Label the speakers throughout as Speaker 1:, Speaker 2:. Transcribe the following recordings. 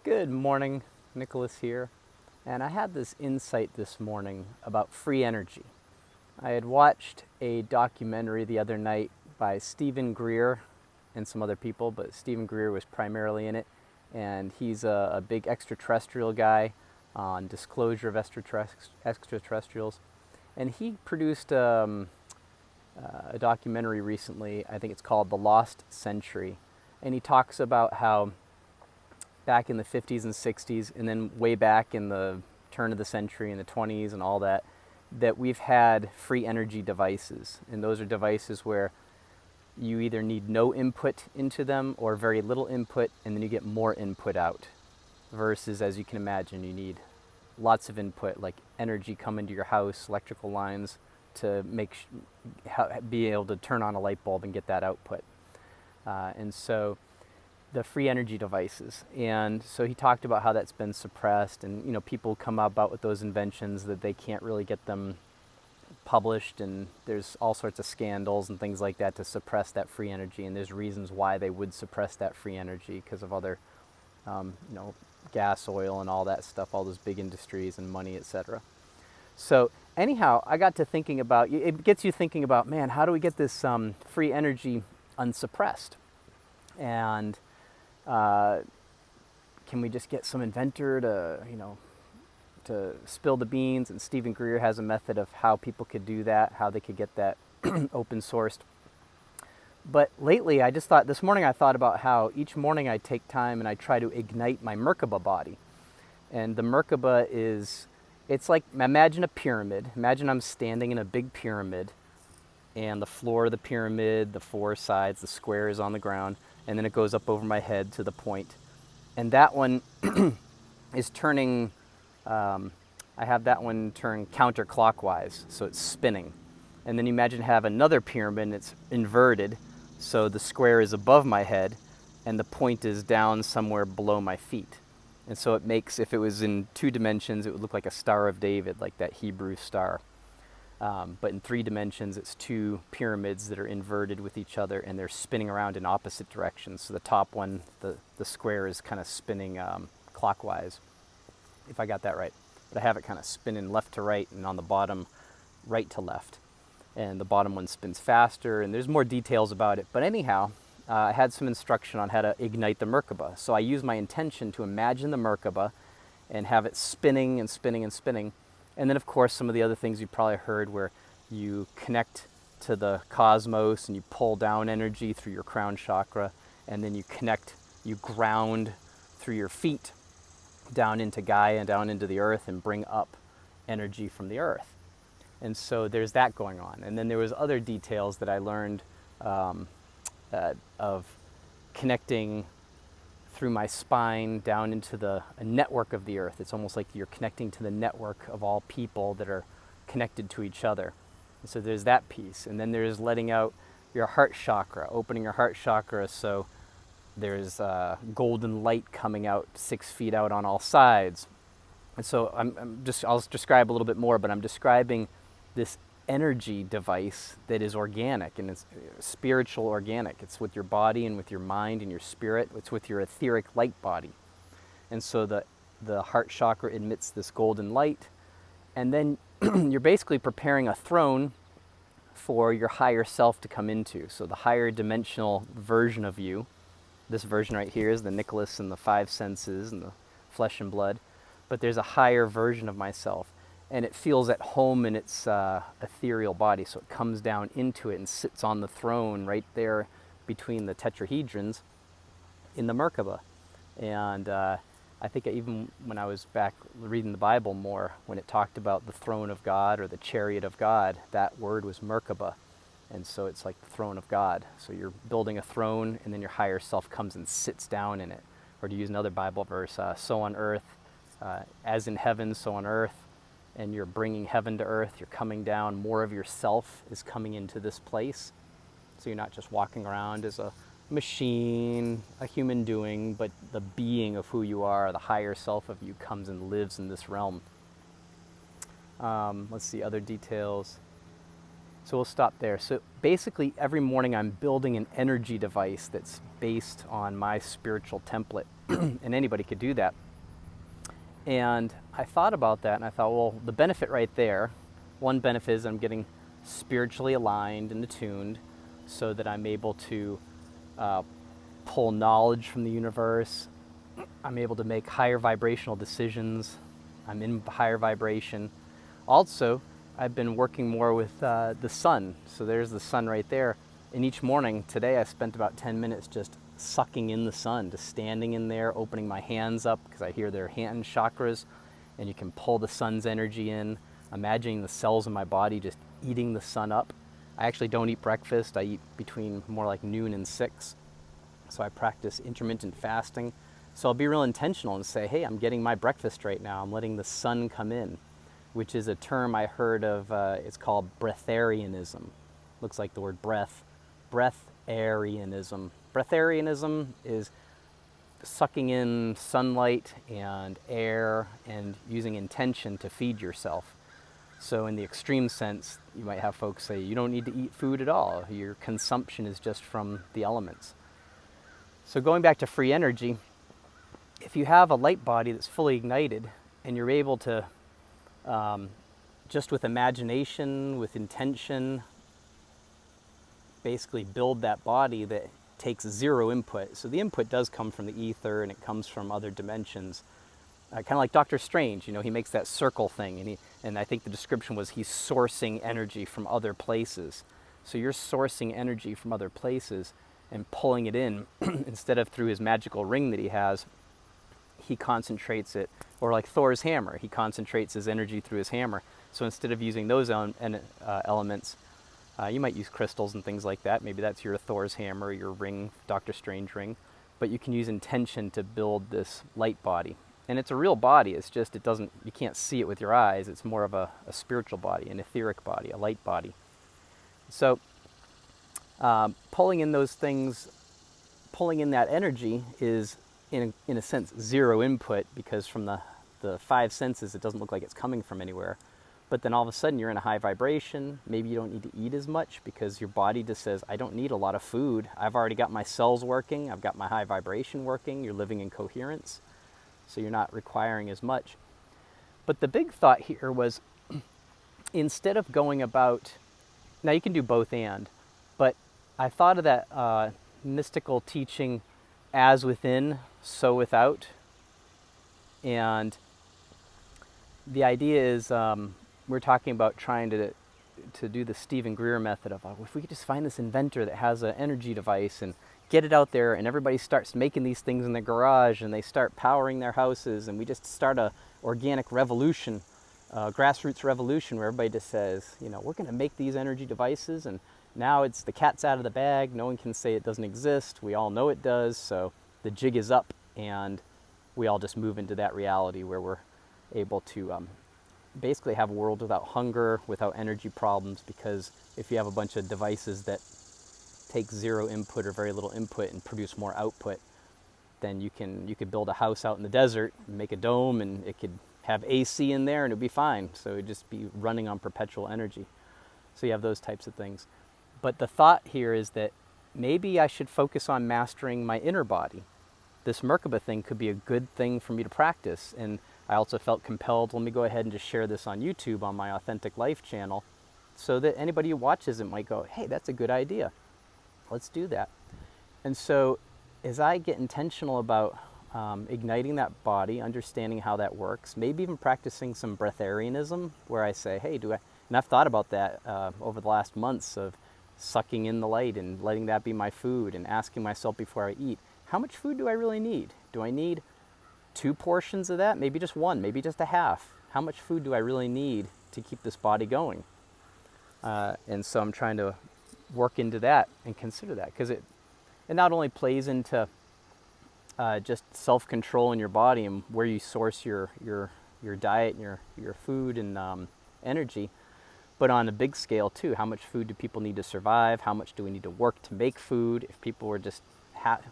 Speaker 1: Good morning, Nicholas here. And I had this insight this morning about free energy. I had watched a documentary the other night by Stephen Greer and some other people, but Stephen Greer was primarily in it. And he's a big extraterrestrial guy on disclosure of extraterrestrials. And he produced a documentary recently. I think it's called The Lost Century. And he talks about how back in the 50s and 60s, and then way back in the turn of the century in the 20s and all that, that we've had free energy devices. And those are devices where you either need no input into them or very little input, and then you get more input out. Versus, as you can imagine, you need lots of input, like energy coming to your house, electrical lines, to be able to turn on a light bulb and get that output. And so the free energy devices. And so he talked about how that's been suppressed, and people come about with those inventions that they can't really get them published, and there's all sorts of scandals and things like that to suppress that free energy, and there's reasons why they would suppress that free energy because of other gas, oil, and all that stuff, all those big industries and money, etc. So anyhow, I got to thinking about, it gets you thinking about, man, how do we get this free energy unsuppressed? And can we just get some inventor to spill the beans? And Stephen Greer has a method of how people could do that, how they could get that open sourced. But lately, this morning I thought about how each morning I take time and I try to ignite my Merkaba body. And the Merkaba it's like, imagine a pyramid. Imagine I'm standing in a big pyramid, and the floor of the pyramid, the four sides, the square is on the ground, and then it goes up over my head to the point. And that one is turning, I have that one turn counterclockwise, so it's spinning. And then you imagine have another pyramid, and it's inverted, so the square is above my head, and the point is down somewhere below my feet. And so it makes, if it was in 2 dimensions, it would look like a Star of David, like that Hebrew star. But in 3 dimensions, it's 2 pyramids that are inverted with each other, and they're spinning around in opposite directions. So the top one, the square, is kind of spinning clockwise, if I got that right. But I have it kind of spinning left to right, and on the bottom, right to left. And the bottom one spins faster, and there's more details about it. But anyhow, I had some instruction on how to ignite the Merkaba. So I used my intention to imagine the Merkaba and have it spinning and spinning and spinning. And then, of course, some of the other things you probably heard, where you connect to the cosmos and you pull down energy through your crown chakra, and then you ground through your feet down into Gaia and down into the earth and bring up energy from the earth. And so there's that going on. And then there was other details that I learned of connecting through my spine down into a network of the earth. It's almost like you're connecting to the network of all people that are connected to each other. And so there's that piece. And then there's letting out your heart chakra, opening your heart chakra, so there's golden light coming out 6 feet out on all sides. And so I'll describe a little bit more, but I'm describing this energy device that is organic, and it's spiritual organic. It's with your body and with your mind and your spirit. It's with your etheric light body. And so the heart chakra emits this golden light, and then you're basically preparing a throne for your higher self to come into. So the higher dimensional version of you, this version right here is the Nicholas and the 5 senses and the flesh and blood, but there's a higher version of myself. And it feels at home in its ethereal body, so it comes down into it and sits on the throne right there between the tetrahedrons in the Merkaba. And I think even when I was back reading the Bible more, when it talked about the throne of God or the chariot of God, that word was Merkaba. And so it's like the throne of God. So you're building a throne, and then your higher self comes and sits down in it. Or to use another Bible verse, so on earth, as in heaven, so on earth. And you're bringing heaven to earth, you're coming down, more of yourself is coming into this place. So you're not just walking around as a machine, a human doing, but the being of who you are, the higher self of you, comes and lives in this realm. Let's see, other details. So we'll stop there. So basically every morning I'm building an energy device that's based on my spiritual template. And anybody could do that. And I thought about that and I thought, well, the benefit right there, one benefit is I'm getting spiritually aligned and attuned so that I'm able to pull knowledge from the universe. I'm able to make higher vibrational decisions. I'm in higher vibration. Also, I've been working more with the sun. So there's the sun right there. And each morning, today I spent about 10 minutes just sucking in the sun, just standing in there, opening my hands up because I hear their hand chakras, and you can pull the sun's energy in, imagining the cells in my body just eating the sun up. I actually don't eat breakfast. I eat between more like noon and 6. So I practice intermittent fasting. So I'll be real intentional and say, hey, I'm getting my breakfast right now. I'm letting the sun come in, which is a term I heard of. It's called breatharianism. Looks like the word breath. Breatharianism. Breatharianism is sucking in sunlight and air and using intention to feed yourself. So in the extreme sense, you might have folks say you don't need to eat food at all. Your consumption is just from the elements. So going back to free energy, if you have a light body that's fully ignited and you're able to just with imagination, with intention, basically build that body that takes zero input. So the input does come from the ether and it comes from other dimensions. Kind of like Dr. Strange, he makes that circle thing, and I think the description was he's sourcing energy from other places. So you're sourcing energy from other places and pulling it in instead of through his magical ring that he has. He concentrates it, or like Thor's hammer, he concentrates his energy through his hammer. So instead of using those elements, you might use crystals and things like that. Maybe that's your Thor's hammer, your ring, Dr. Strange ring. But you can use intention to build this light body. And it's a real body, it's just you can't see it with your eyes. It's more of a spiritual body, an etheric body, a light body. So pulling in those things, pulling in that energy is, in a sense, zero input, because from the 5 senses, it doesn't look like it's coming from anywhere. But then all of a sudden you're in a high vibration. Maybe you don't need to eat as much because your body just says, I don't need a lot of food. I've already got my cells working. I've got my high vibration working. You're living in coherence. So you're not requiring as much. But the big thought here was, instead of going about, now you can do both and, but I thought of that mystical teaching, as within, so without. And the idea is, we're talking about trying to do the Stephen Greer method of, if we could just find this inventor that has an energy device and get it out there, and everybody starts making these things in their garage and they start powering their houses, and we just start a organic revolution, grassroots revolution, where everybody just says, we're going to make these energy devices, and now it's the cat's out of the bag. No one can say it doesn't exist. We all know it does. So the jig is up, and we all just move into that reality where we're able to basically have a world without hunger, without energy problems, because if you have a bunch of devices that take zero input or very little input and produce more output, then you could build a house out in the desert, make a dome, and it could have AC in there and it'd be fine. So it'd just be running on perpetual energy. So you have those types of things. But the thought here is that maybe I should focus on mastering my inner body. This Merkaba thing could be a good thing for me to practice. And I also felt compelled, let me go ahead and just share this on YouTube on my Authentic Life channel, so that anybody who watches it might go, hey, that's a good idea. Let's do that. And so as I get intentional about igniting that body, understanding how that works, maybe even practicing some breatharianism, where I say, hey, and I've thought about that over the last months, of sucking in the light and letting that be my food, and asking myself before I eat, how much food do I really need? Do I need 2 portions of that? Maybe just 1, maybe just a half. How much food do I really need to keep this body going? And so I'm trying to work into that and consider that, because it not only plays into just self-control in your body and where you source your diet and your food and energy, but on a big scale too. How much food do people need to survive? How much do we need to work to make food? If people were just,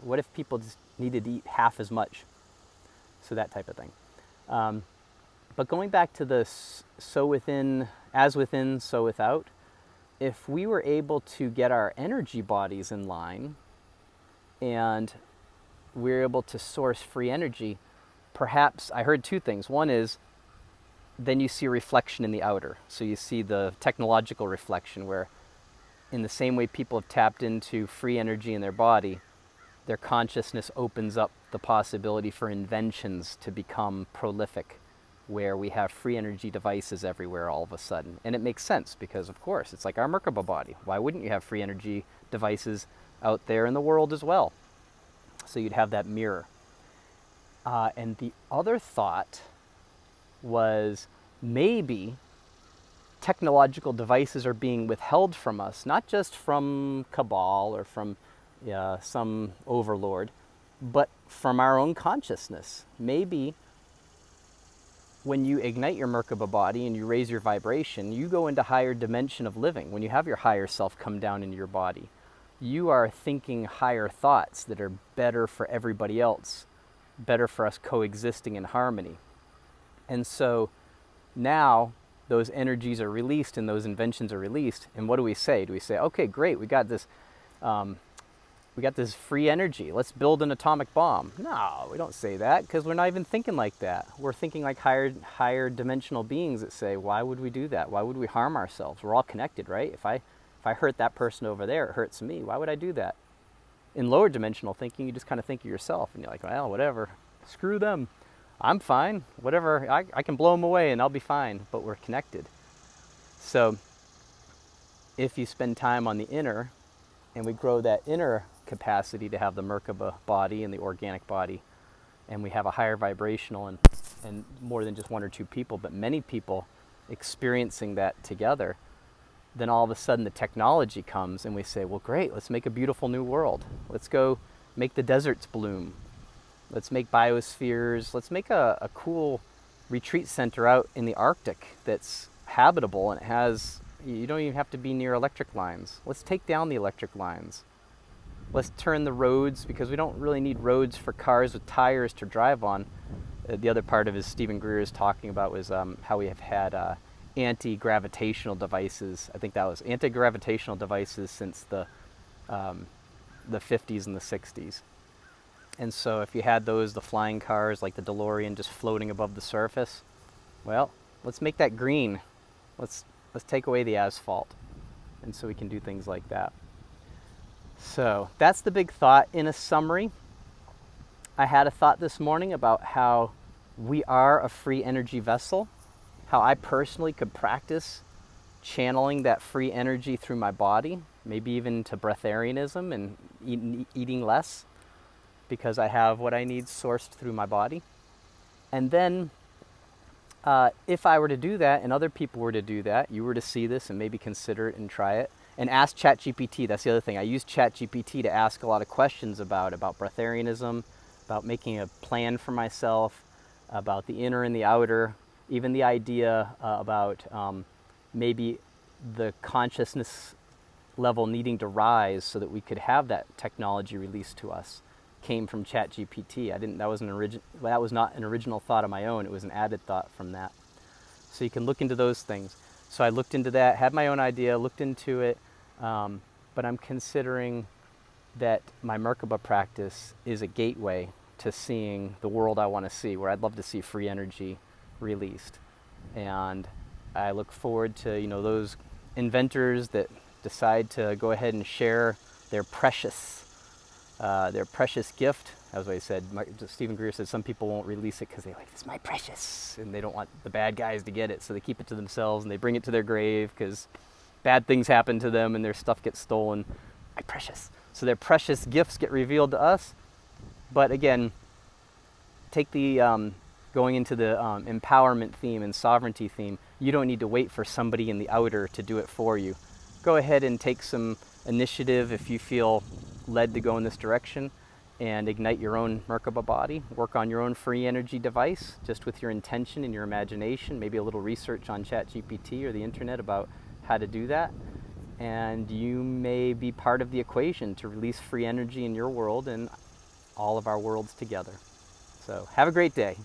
Speaker 1: what if people just needed to eat half as much? So that type of thing. But going back to the so within, as within, so without, if we were able to get our energy bodies in line and we're able to source free energy, perhaps I heard two things. One is then you see a reflection in the outer. So you see the technological reflection where in the same way people have tapped into free energy in their body, their consciousness opens up the possibility for inventions to become prolific, where we have free energy devices everywhere all of a sudden. And it makes sense because, of course, it's like our Merkaba body. Why wouldn't you have free energy devices out there in the world as well? So you'd have that mirror. And the other thought was maybe technological devices are being withheld from us, not just from cabal or from some overlord, but from our own consciousness. Maybe when you ignite your Merkaba body and you raise your vibration, you go into higher dimension of living. When you have your higher self come down into your body, you are thinking higher thoughts that are better for everybody else, better for us coexisting in harmony. And so now those energies are released and those inventions are released. And what do we say? Do we say, okay, great, we got this free energy. Let's build an atomic bomb. No, we don't say that because we're not even thinking like that. We're thinking like higher dimensional beings that say, why would we do that? Why would we harm ourselves? We're all connected, right? If I hurt that person over there, it hurts me. Why would I do that? In lower dimensional thinking, you just kind of think of yourself and you're like, well, whatever. Screw them. I'm fine. Whatever. I can blow them away and I'll be fine. But we're connected. So if you spend time on the inner and we grow that inner capacity to have the Merkaba body and the organic body, and we have a higher vibrational and more than just one or two people, but many people experiencing that together, then all of a sudden the technology comes and we say, well, great, let's make a beautiful new world. Let's go make the deserts bloom. Let's make biospheres. Let's make a cool retreat center out in the Arctic that's habitable and it has, you don't even have to be near electric lines. Let's take down the electric lines. Let's turn the roads, because we don't really need roads for cars with tires to drive on. The other part of his Stephen Greer is talking about was how we have had anti-gravitational devices. I think that was anti-gravitational devices since the 50s and the 60s. And so if you had those, the flying cars like the DeLorean just floating above the surface, well, let's make that green. Let's take away the asphalt. And so we can do things like that. So that's the big thought. In a summary, I had a thought this morning about how we are a free energy vessel, how I personally could practice channeling that free energy through my body, maybe even to breatharianism and eating less, because I have what I need sourced through my body. And then if I were to do that and other people were to do that, you were to see this and maybe consider it and try it, and ask ChatGPT. That's the other thing. I use ChatGPT to ask a lot of questions about breatharianism, about making a plan for myself, about the inner and the outer, even the idea about maybe the consciousness level needing to rise so that we could have that technology released to us came from ChatGPT. That was not an original thought of my own. It was an added thought from that. So you can look into those things. So I looked into that, had my own idea, looked into it, but I'm considering that my Merkaba practice is a gateway to seeing the world I want to see, where I'd love to see free energy released. And I look forward to, those inventors that decide to go ahead and share their precious gift. As I said, Stephen Greer said some people won't release it because they're like, it's my precious, and they don't want the bad guys to get it, so they keep it to themselves and they bring it to their grave because bad things happen to them and their stuff gets stolen. My precious. So their precious gifts get revealed to us. But again, take the going into the empowerment theme and sovereignty theme. You don't need to wait for somebody in the outer to do it for you. Go ahead and take some initiative if you feel led to go in this direction, and ignite your own Merkaba body. Work on your own free energy device, just with your intention and your imagination, maybe a little research on ChatGPT or the internet about how to do that. And you may be part of the equation to release free energy in your world and all of our worlds together. So have a great day.